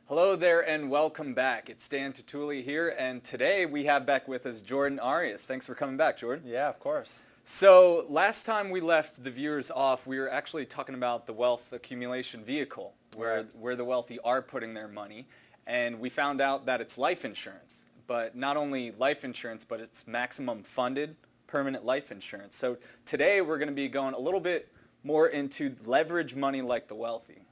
Hello there and welcome back. It's Dan Tatuli here, and today we have back with us Jordan Arias. Thanks for coming back, Jordan. Yeah, of course. So last time we left the viewers off, we were actually talking about the wealth accumulation vehicle, where the wealthy are putting their money, and we found out that it's life insurance. But not only life insurance, but it's maximum funded permanent life insurance. So today we're going to be going a little bit more into leverage money like the wealthy.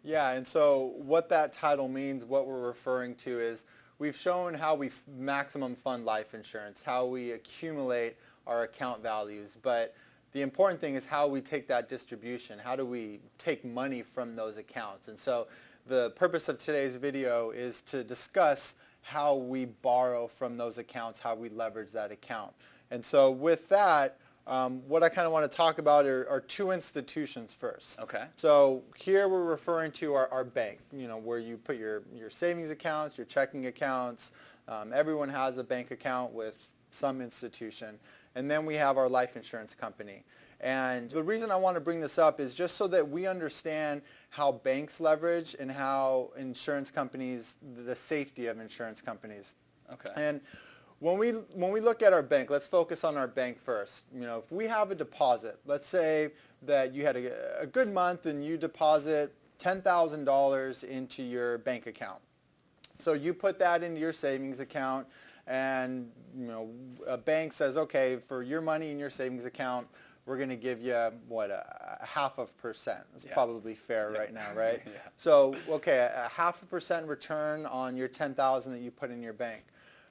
Yeah, and so what that title means, what we're referring to is we've shown how we maximum fund life insurance, how we accumulate our account values, but the important thing is how we take that distribution. How do we take money from those accounts? And so the purpose of today's video is to discuss how we borrow from those accounts, how we leverage that account. And so with that, what I kind of want to talk about are two institutions first. Okay. So here we're referring to our bank, where you put your savings accounts, your checking accounts. Everyone has a bank account with some institution. And then we have our life insurance company. And the reason I want to bring this up is just so that we understand how banks leverage and how insurance companies, the safety of insurance companies. Okay. And when we look at our bank, let's focus on our bank first. If we have a deposit, let's say that you had a good month and you deposit $10,000 into your bank account. So you put that into your savings account, and a bank says, okay, for your money in your savings account, we're going to give you, what, a 0.5%. It's probably fair right now, right? Yeah. So, okay, a 0.5% return on your $10,000 that you put in your bank.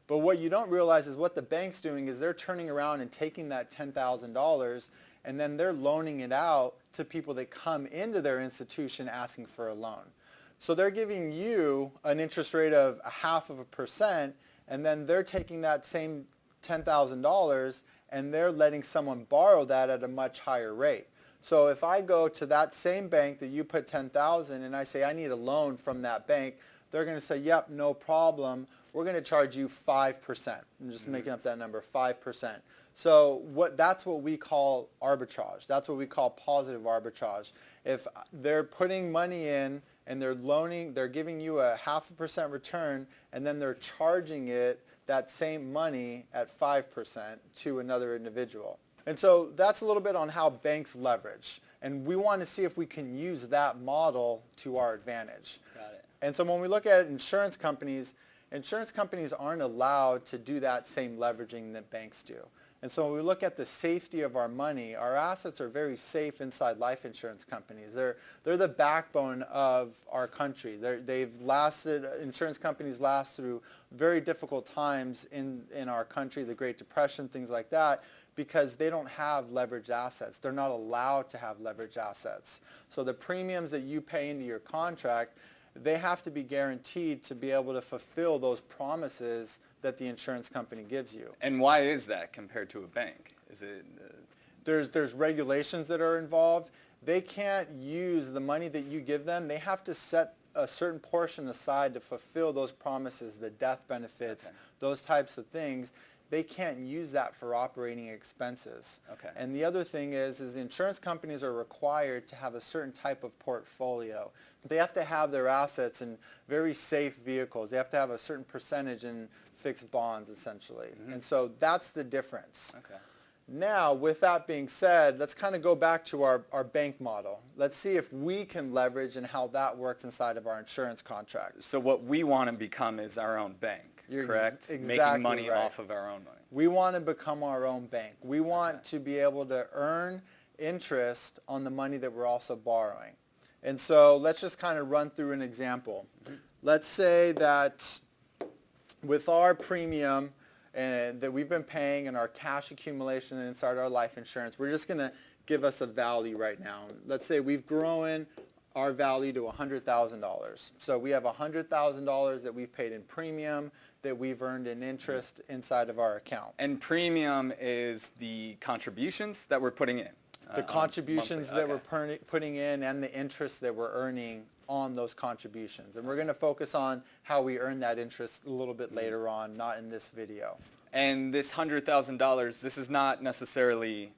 But what you don't realize is what the bank's doing is they're turning around and taking that $10,000 and then they're loaning it out to people that come into their institution asking for a loan. So they're giving you an interest rate of 0.5%, and then they're taking that same $10,000 and they're letting someone borrow that at a much higher rate. So if I go to that same bank that you put $10,000 and I say I need a loan from that bank, they're going to say, yep, no problem. We're going to charge you 5%. I'm just making up that number, 5%. So that's what we call arbitrage. That's what we call positive arbitrage. If they're putting money in and they're giving you a 0.5% return, and then they're charging that same money at 5% to another individual. And so that's a little bit on how banks leverage. And we want to see if we can use that model to our advantage. Got it. And so when we look at insurance companies aren't allowed to do that same leveraging that banks do. And so when we look at the safety of our money, our assets are very safe inside life insurance companies. They're the backbone of our country. Insurance companies last through very difficult times in our country, the Great Depression, things like that, because they don't have leveraged assets. They're not allowed to have leveraged assets. So the premiums that you pay into your contract, they have to be guaranteed to be able to fulfill those promises that the insurance company gives you. And why is that compared to a bank? Is it? There's regulations that are involved. They can't use the money that you give them. They have to set a certain portion aside to fulfill those promises, the death benefits, those types of things. They can't use that for operating expenses. Okay. And the other thing is insurance companies are required to have a certain type of portfolio. They have to have their assets in very safe vehicles. They have to have a certain percentage in fixed bonds, essentially. Mm-hmm. And so that's the difference. Okay. Now, with that being said, let's kind of go back to our bank model. Let's see if we can leverage and how that works inside of our insurance contract. So what we want to become is our own bank, correct? Exactly Making money right. off of our own money. We want to become our own bank. We want to be able to earn interest on the money that we're also borrowing. And so let's just kind of run through an example. Let's say that with our premium that we've been paying and our cash accumulation inside our life insurance, we're just going to give us a value right now. Let's say we've grown our value to $100,000. So we have $100,000 that we've paid in premium that we've earned in interest inside of our account. And premium is the contributions that we're putting in. The contributions that we're putting in and the interest that we're earning on those contributions. And we're going to focus on how we earn that interest a little bit later on, not in this video. And this $100,000, this is not necessarily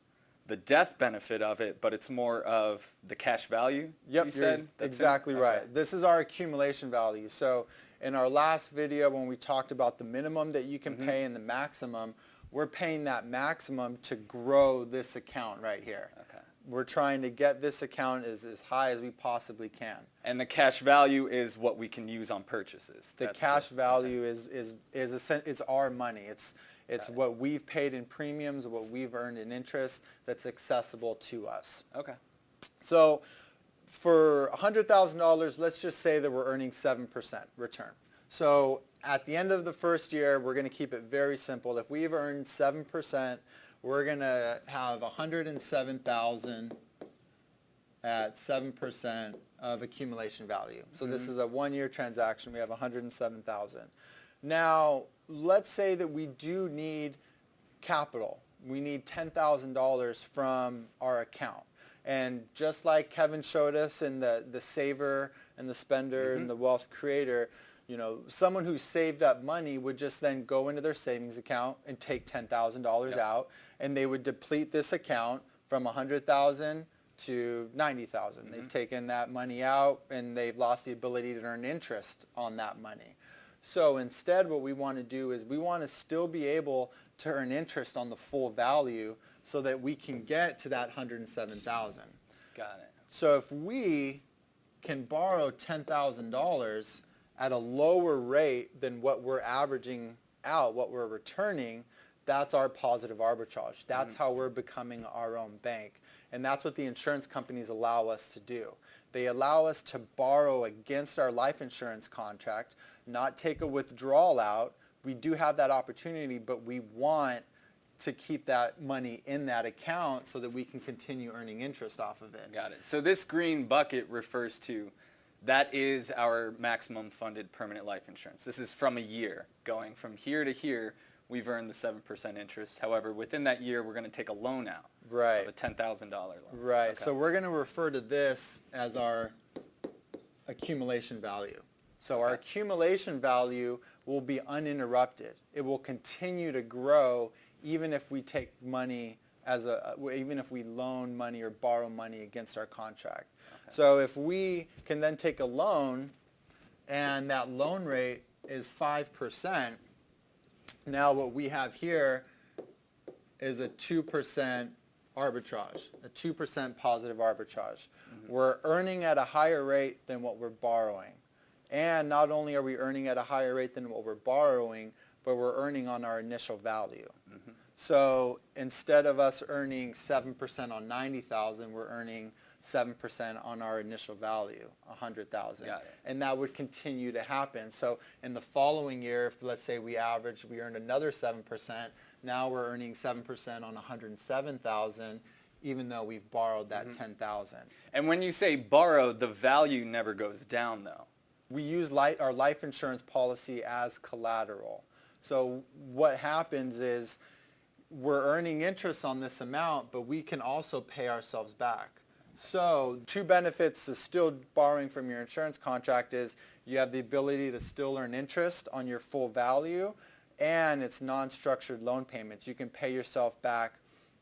the death benefit of it, but it's more of the cash value. Yep, you you're said? That's it? exactly Okay. right. This is our accumulation value. So in our last video when we talked about the minimum that you can pay and the maximum, we're paying that maximum to grow this account right here. Okay. We're trying to get this account as high as we possibly can. And the cash value is what we can use on purchases. The That's cash it. value is our money. It's what we've paid in premiums, what we've earned in interest that's accessible to us. Okay. So for $100,000, let's just say that we're earning 7% return. So at the end of the first year, we're going to keep it very simple. If we've earned 7%, we're going to have $107,000 at 7% of accumulation value. So this is a one-year transaction. We have $107,000. Now, let's say that we do need capital. We need $10,000 from our account. And just like Kevin showed us in the saver and the spender and the wealth creator, you know, someone who saved up money would just then go into their savings account and take $10,000 out, and they would deplete this account from $100,000 to $90,000. They've taken that money out and they've lost the ability to earn interest on that money. So instead what we want to do is we want to still be able to earn interest on the full value so that we can get to that $107,000. Got it. So if we can borrow $10,000 at a lower rate than what we're averaging out, what we're returning, that's our positive arbitrage. That's how we're becoming our own bank. And that's what the insurance companies allow us to do. They allow us to borrow against our life insurance contract, not take a withdrawal out. We do have that opportunity, but we want to keep that money in that account so that we can continue earning interest off of it. Got it. So this green bucket refers to, that is our maximum funded permanent life insurance. This is from a year. Going from here to here, we've earned the 7% interest. However, within that year, we're going to take a loan out. Right. Of a $10,000 loan. Right. Okay. So we're going to refer to this as our accumulation value. So our accumulation value will be uninterrupted. It will continue to grow even if we take money even if we loan money or borrow money against our contract. Okay. So if we can then take a loan and that loan rate is 5%, now what we have here is a 2% arbitrage, a 2% positive arbitrage. We're earning at a higher rate than what we're borrowing. And not only are we earning at a higher rate than what we're borrowing, but we're earning on our initial value. So instead of us earning 7% on 90,000, we're earning 7% on our initial value, 100,000. Got it. And that would continue to happen. So in the following year, if let's say we earned another 7%, now we're earning 7% on 107,000, even though we've borrowed that 10,000. And when you say borrow, the value never goes down though. We use our life insurance policy as collateral. So what happens is we're earning interest on this amount, but we can also pay ourselves back. So two benefits to still borrowing from your insurance contract is you have the ability to still earn interest on your full value, and it's non-structured loan payments. You can pay yourself back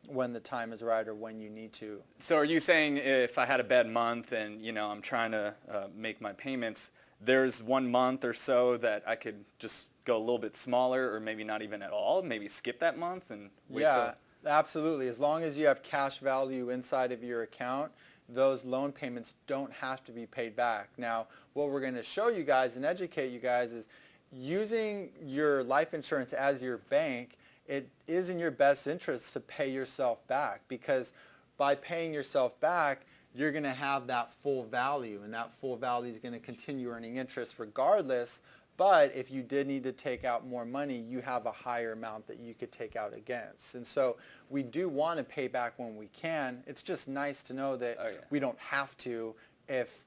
when the time is right or when you need to. So are you saying if I had a bad month and I'm trying to make my payments, there's 1 month or so that I could just go a little bit smaller or maybe not even at all, maybe skip that month and wait Yeah, absolutely. As long as you have cash value inside of your account, those loan payments don't have to be paid back. Now, what we're going to show you guys and educate you guys is using your life insurance as your bank, it is in your best interest to pay yourself back, because by paying yourself back, you're going to have that full value, and that full value is going to continue earning interest regardless. But if you did need to take out more money, you have a higher amount that you could take out against. And so we do want to pay back when we can. It's just nice to know that we don't have to if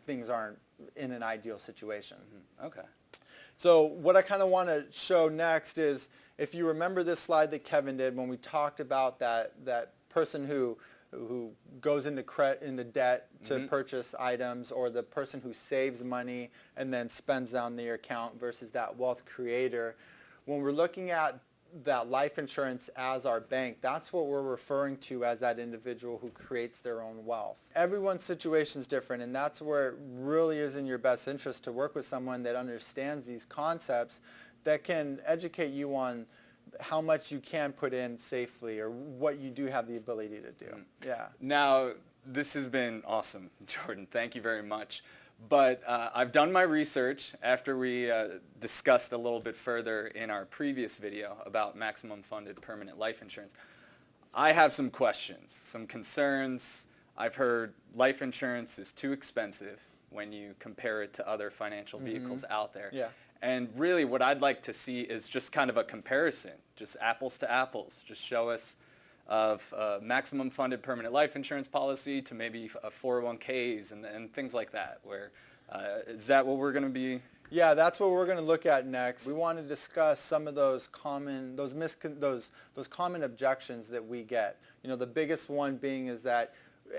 things aren't in an ideal situation. Okay. So what I kind of want to show next is, if you remember this slide that Kevin did when we talked about that person who goes into debt to purchase items, or the person who saves money and then spends down their account versus that wealth creator. When we're looking at that life insurance as our bank, that's what we're referring to as that individual who creates their own wealth. Everyone's situation is different, and that's where it really is in your best interest to work with someone that understands these concepts, that can educate you on how much you can put in safely or what you do have the ability to do. Yeah. Now, this has been awesome, Jordan. Thank you very much. But I've done my research after we discussed a little bit further in our previous video about maximum funded permanent life insurance. I have some questions, some concerns. I've heard life insurance is too expensive when you compare it to other financial vehicles out there. Yeah. And really what I'd like to see is just kind of a comparison, just apples to apples. Just show us of maximum funded permanent life insurance policy to maybe 401ks and things like that. Where is that what we're going to be? Yeah, that's what we're going to look at next. We want to discuss some of those common objections that we get. You know, the biggest one being is that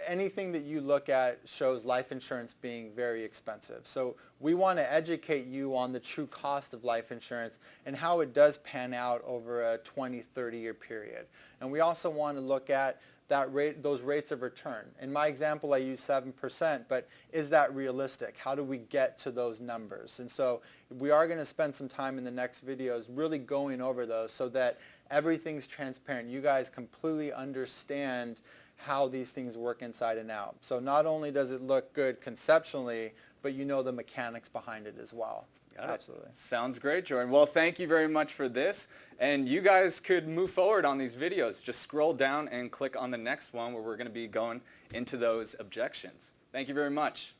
anything that you look at shows life insurance being very expensive. So we want to educate you on the true cost of life insurance and how it does pan out over a 20, 30-year period. And we also want to look at that rate, those rates of return. In my example, I use 7%, but is that realistic? How do we get to those numbers? And so we are going to spend some time in the next videos really going over those so that everything's transparent. You guys completely understand how these things work inside and out. So not only does it look good conceptually, but you know the mechanics behind it as well. Got it. Absolutely. Sounds great, Jordan. Well, thank you very much for this. And you guys could move forward on these videos. Just scroll down and click on the next one where we're going to be going into those objections. Thank you very much.